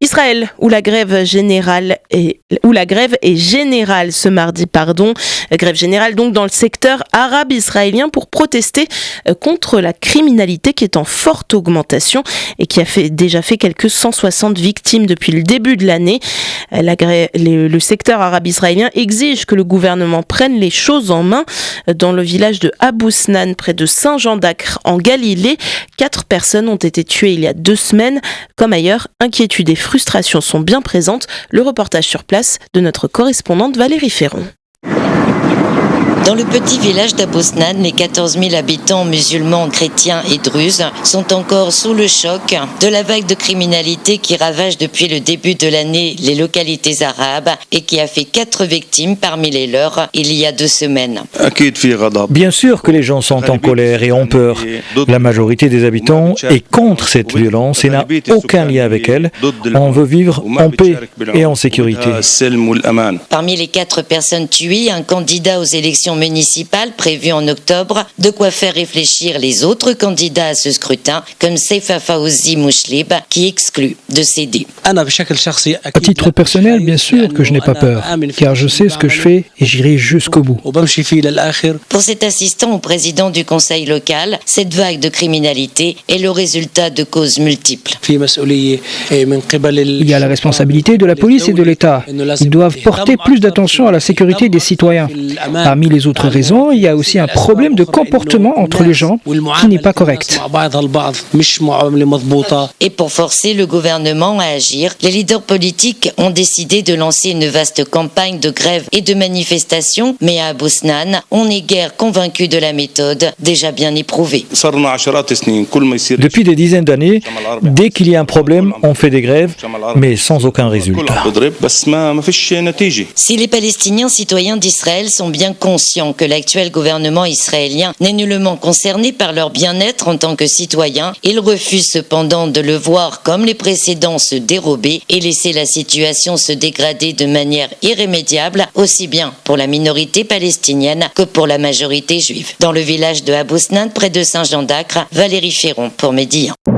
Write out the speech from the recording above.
Israël, où la grève est générale ce mardi, grève générale donc dans le secteur arabe israélien pour protester contre la criminalité qui est en forte augmentation et qui a déjà fait quelques 160 victimes depuis le début de l'année. Le secteur arabe israélien exige que le gouvernement prenne les choses en main. Dans le village de Abou Snan, près de Saint-Jean d'Acre en Galilée, 4 personnes ont été tuées il y a 2 semaines. Comme ailleurs, inquiétude et frustration sont bien présentes. Le reportage sur place de notre correspondante Valérie Ferron. Dans le petit village d'Abou Snan, les 14 000 habitants musulmans, chrétiens et druzes sont encore sous le choc de la vague de criminalité qui ravage depuis le début de l'année les localités arabes et qui a fait 4 victimes parmi les leurs il y a 2 semaines. Bien sûr que les gens sont en colère et ont peur. La majorité des habitants est contre cette violence et n'a aucun lien avec elle. On veut vivre en paix et en sécurité. Parmi les 4 personnes tuées, un candidat aux élections municipales prévues en octobre, de quoi faire réfléchir les autres candidats à ce scrutin, comme Seifa Fawzi Mouchlib, qui exclut de céder. À titre personnel, bien sûr que je n'ai pas peur, car je sais ce que je fais et j'irai jusqu'au bout. Pour cet assistant au président du conseil local, cette vague de criminalité est le résultat de causes multiples. Il y a la responsabilité de la police et de l'État. Ils doivent porter plus d'attention à la sécurité des citoyens. Parmi les autres raisons, il y a aussi un problème de comportement entre les gens qui n'est pas correct. Et pour forcer le gouvernement à agir, les leaders politiques ont décidé de lancer une vaste campagne de grève et de manifestations, mais à Abou Snan, on n'est guère convaincu de la méthode déjà bien éprouvée. Depuis des dizaines d'années, dès qu'il y a un problème, on fait des grèves, mais sans aucun résultat. Si les Palestiniens citoyens d'Israël sont bien conscients que l'actuel gouvernement israélien n'est nullement concerné par leur bien-être en tant que citoyens, ils refusent cependant de le voir comme les précédents se dérober et laisser la situation se dégrader de manière irrémédiable, aussi bien pour la minorité palestinienne que pour la majorité juive. Dans le village de Abou Snan, près de Saint-Jean d'Acre, Valérie Ferron pour Média.